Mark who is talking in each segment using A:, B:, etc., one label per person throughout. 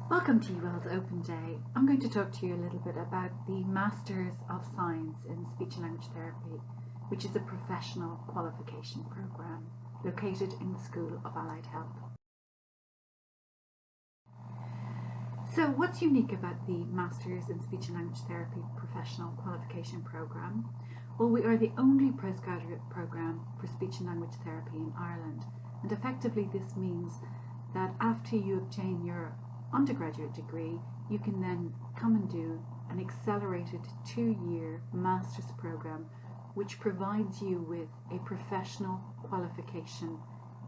A: Welcome to UL's Open Day. I'm going to talk to you a little bit about the Masters of Science in Speech and Language Therapy, which is a professional qualification program located in the School of Allied Health. So what's unique about the Masters in Speech and Language Therapy professional qualification program? Well, we are the only postgraduate program for speech and language therapy in Ireland, and effectively this means that after you obtain your undergraduate degree, you can then come and do an accelerated 2-year master's program which provides you with a professional qualification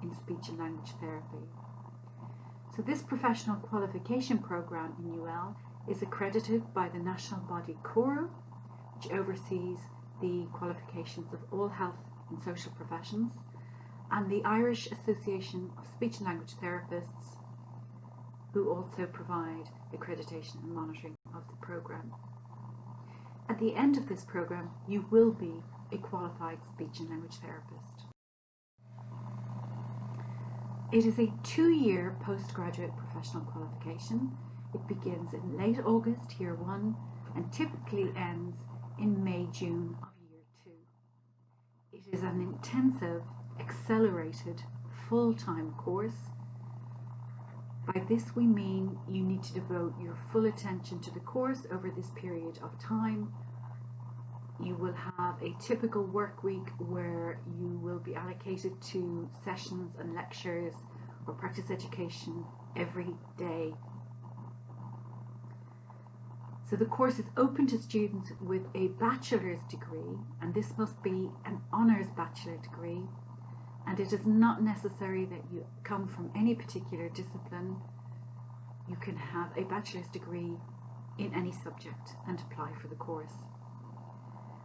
A: in speech and language therapy. So this professional qualification program in UL is accredited by the national body CORU, which oversees the qualifications of all health and social professions, and the Irish Association of Speech and Language Therapists, who also provide accreditation and monitoring of the program. At the end of this program, you will be a qualified speech and language therapist. It is a 2-year postgraduate professional qualification. It begins in late August, year 1, and typically ends in May, June of year 2. It is an intensive, accelerated, full-time course. By this we mean you need to devote your full attention to the course over this period of time. You will have a typical work week where you will be allocated to sessions and lectures or practice education every day. So the course is open to students with a bachelor's degree, and this must be an honours bachelor degree, and it is not necessary that you come from any particular discipline. You can have a bachelor's degree in any subject and apply for the course.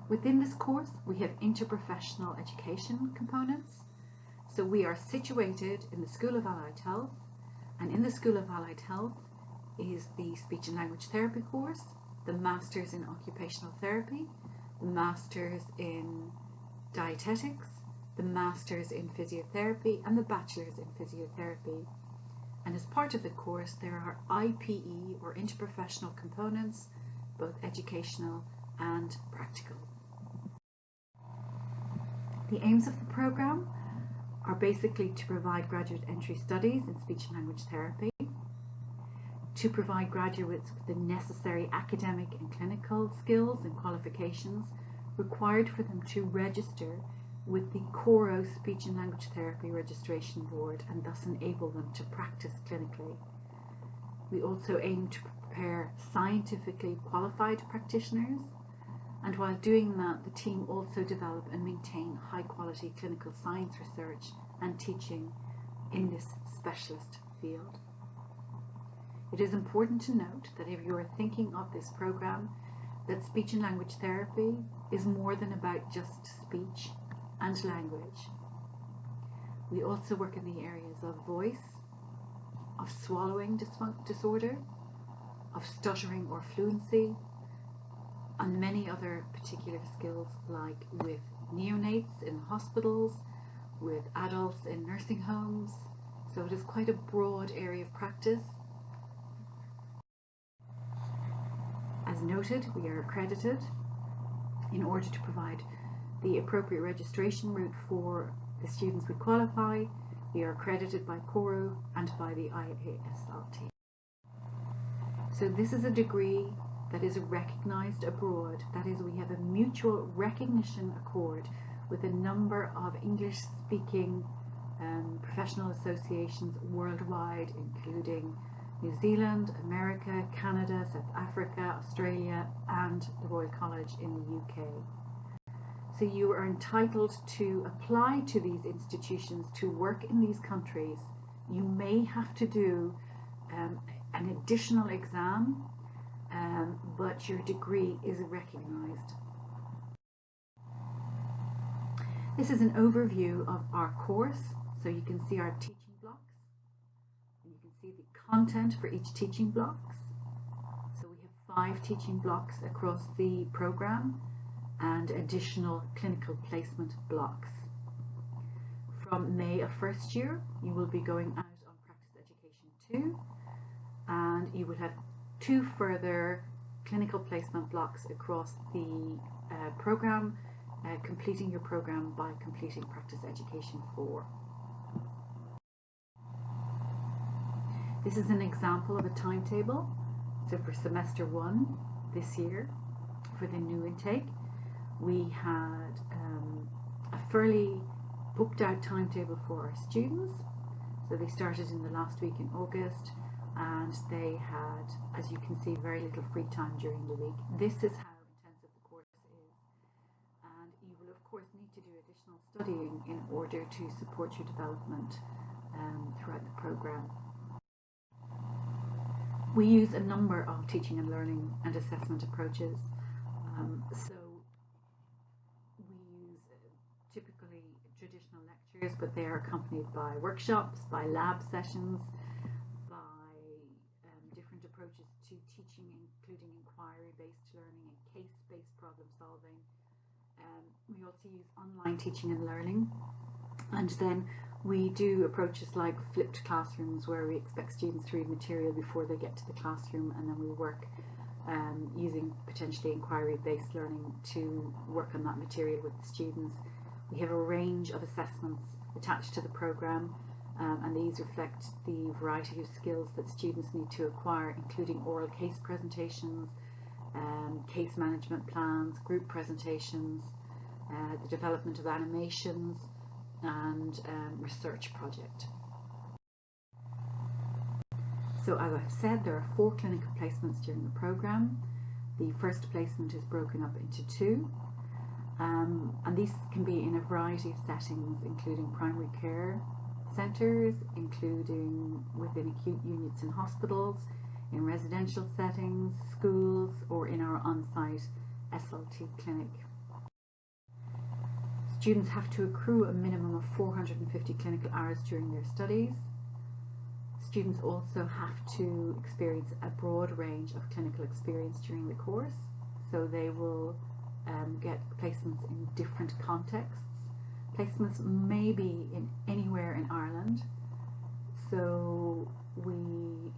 A: Within this course, we have interprofessional education components. So we are situated in the School of Allied Health, and in the School of Allied Health is the Speech and Language Therapy course, the Masters in Occupational Therapy, the Masters in Dietetics, the Masters in Physiotherapy, and the Bachelors in Physiotherapy. And as part of the course, there are IPE or interprofessional components, both educational and practical. The aims of the program are basically to provide graduate entry studies in speech and language therapy, to provide graduates with the necessary academic and clinical skills and qualifications required for them to register with the CORU Speech and Language Therapy Registration Board and thus enable them to practice clinically. We also aim to prepare scientifically qualified practitioners, and while doing that, the team also develop and maintain high quality clinical science research and teaching in this specialist field. It is important to note that if you are thinking of this program, that speech and language therapy is more than about just speech and language. We also work in the areas of voice, of swallowing disorder, of stuttering or fluency, and many other particular skills like with neonates in hospitals, with adults in nursing homes. So it is quite a broad area of practice. As noted, we are accredited. In order to provide the appropriate registration route for the students we qualify, we are accredited by CORU and by the IASLT. So this is a degree that is recognised abroad. That is, we have a mutual recognition accord with a number of English-speaking professional associations worldwide, including New Zealand, America, Canada, South Africa, Australia, and the Royal College in the UK. So you are entitled to apply to these institutions to work in these countries. You may have to do an additional exam, but your degree is recognised. This is an overview of our course. So you can see our teaching blocks, and you can see the content for each teaching blocks. So we have 5 teaching blocks across the program and additional clinical placement blocks. From May of first year, you will be going out on Practice Education 2, and and you will have 2 further clinical placement blocks across the program, completing your program by completing Practice Education 4. This is an example of a timetable. So for semester 1 this year, for the new intake, we had a fairly booked out timetable for our students. So they started in the last week in August, and they had, as you can see, very little free time during the week. This is how intensive the course is, and you will of course need to do additional studying in order to support your development throughout the program. We use a number of teaching and learning and assessment approaches. So we use typically traditional lectures, but they are accompanied by workshops, by lab sessions, by different approaches to teaching, including inquiry-based learning and case-based problem solving. We also use online teaching and learning, and then we do approaches like flipped classrooms, where we expect students to read material before they get to the classroom, and then we work using potentially inquiry-based learning to work on that material with the students. We have a range of assessments attached to the program, and these reflect the variety of skills that students need to acquire, including oral case presentations, case management plans, group presentations, the development of animations, and research project. So as I've said, there are 4 clinical placements during the program. The first placement is broken up into 2, and these can be in a variety of settings, including primary care centres, including within acute units in hospitals, in residential settings, schools, or in our on-site SLT clinic. Students have to accrue a minimum of 450 clinical hours during their studies. Students also have to experience a broad range of clinical experience during the course, so they will get placements in different contexts. Placements may be in anywhere in Ireland, so we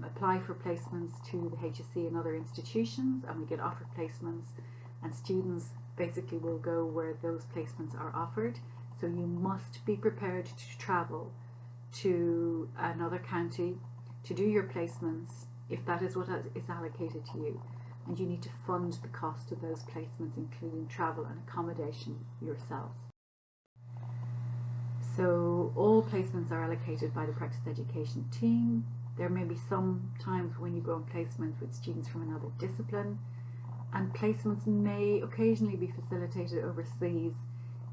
A: apply for placements to the HSE and other institutions, and we get offered placements, and students basically will go where those placements are offered. So you must be prepared to travel to another county to do your placements if that is what is allocated to you, and you need to fund the cost of those placements, including travel and accommodation yourself. So all placements are allocated by the Practice Education team. There may be some times when you go on placement with students from another discipline, and placements may occasionally be facilitated overseas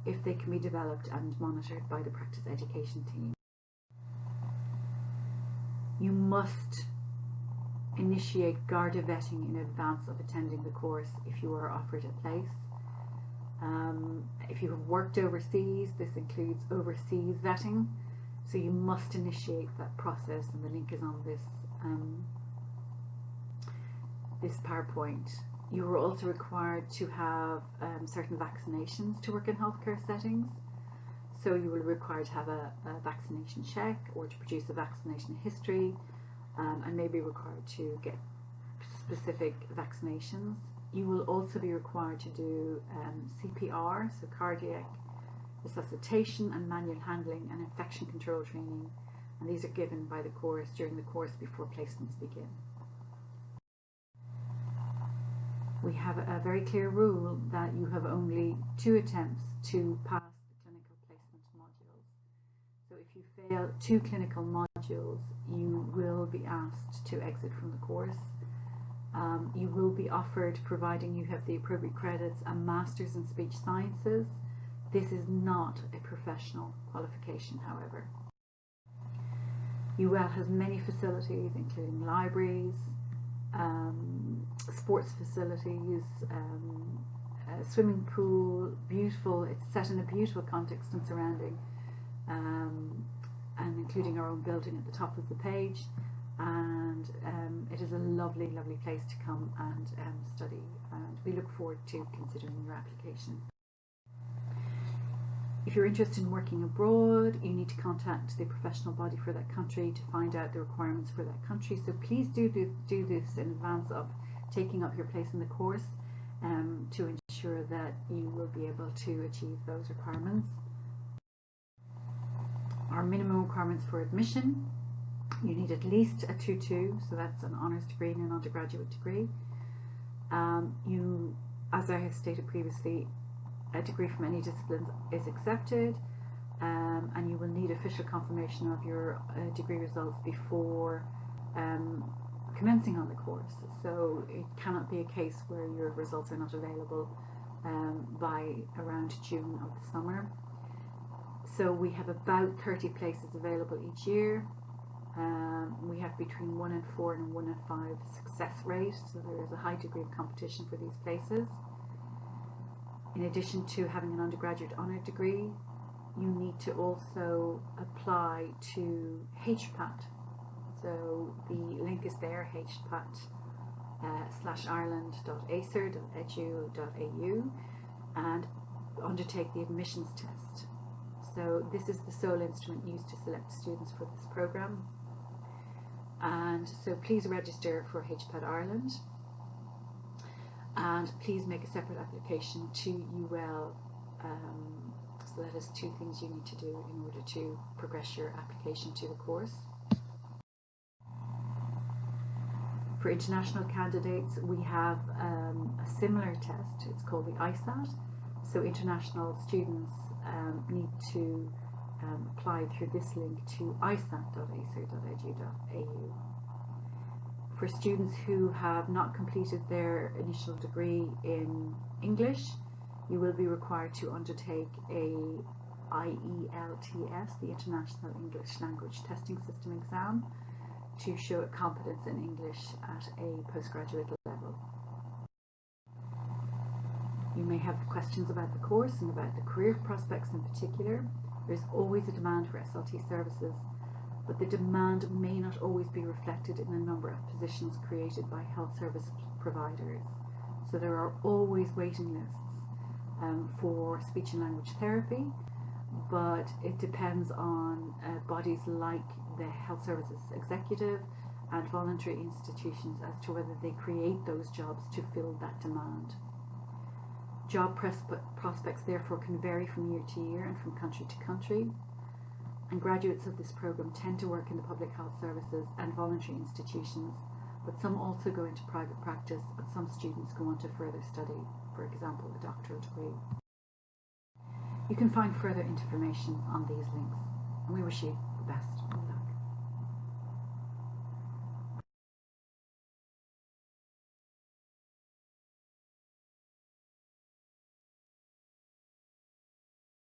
A: if they can be developed and monitored by the Practice Education team. You must initiate Garda vetting in advance of attending the course if you are offered a place. If you have worked overseas, this includes overseas vetting, so you must initiate that process, and the link is on this PowerPoint. You are also required to have certain vaccinations to work in healthcare settings. So you will be required to have a vaccination check, or to produce a vaccination history, and may be required to get specific vaccinations. You will also be required to do CPR, so cardiac resuscitation, and manual handling and infection control training, and these are given by the course during the course before placements begin. We have a very clear rule that you have only 2 attempts to pass the clinical placement modules. So if you fail 2 clinical modules, you will be asked to exit from the course. You will be offered, providing you have the appropriate credits, a Master's in Speech Sciences. This is not a professional qualification, however. UL has many facilities, including libraries, sports facilities, a swimming pool, beautiful, it's set in a beautiful context and surrounding, and including our own building at the top of the page, and it is a lovely, lovely place to come and study, and we look forward to considering your application. If you're interested in working abroad, you need to contact the professional body for that country to find out the requirements for that country. So please do this in advance of taking up your place in the course, to ensure that you will be able to achieve those requirements. Our minimum requirements for admission: you need at least a 2-2, so that's an honours degree and an undergraduate degree. As I have stated previously, a degree from any discipline is accepted, and you will need official confirmation of your degree results before commencing on the course. So it cannot be a case where your results are not available by around June of the summer. So we have about 30 places available each year. We have between 1 in 4 and 1 in 5 success rate, so there is a high degree of competition for these places. In addition to having an undergraduate honour degree, you need to also apply to HPAT. So the link is there, hpat/ireland.acer.edu.au, and undertake the admissions test. So this is the sole instrument used to select students for this programme. And so please register for HPAT Ireland, and please make a separate application to UL. So that is 2 things you need to do in order to progress your application to the course. For international candidates, we have a similar test. It's called the ISAT. So international students need to apply through this link to isat.acer.edu.au. For students who have not completed their initial degree in English, you will be required to undertake a IELTS, the International English Language Testing System exam, to show competence in English at a postgraduate level. You may have questions about the course and about the career prospects in particular. There's always a demand for SLT services, but the demand may not always be reflected in the number of positions created by health service providers. So there are always waiting lists for speech and language therapy, but it depends on bodies like the Health Services Executive and voluntary institutions as to whether they create those jobs to fill that demand. Job prospects therefore can vary from year to year and from country to country, and graduates of this programme tend to work in the public health services and voluntary institutions, but some also go into private practice, and some students go on to further study, for example, a doctoral degree. You can find further information on these links, and we wish you the best.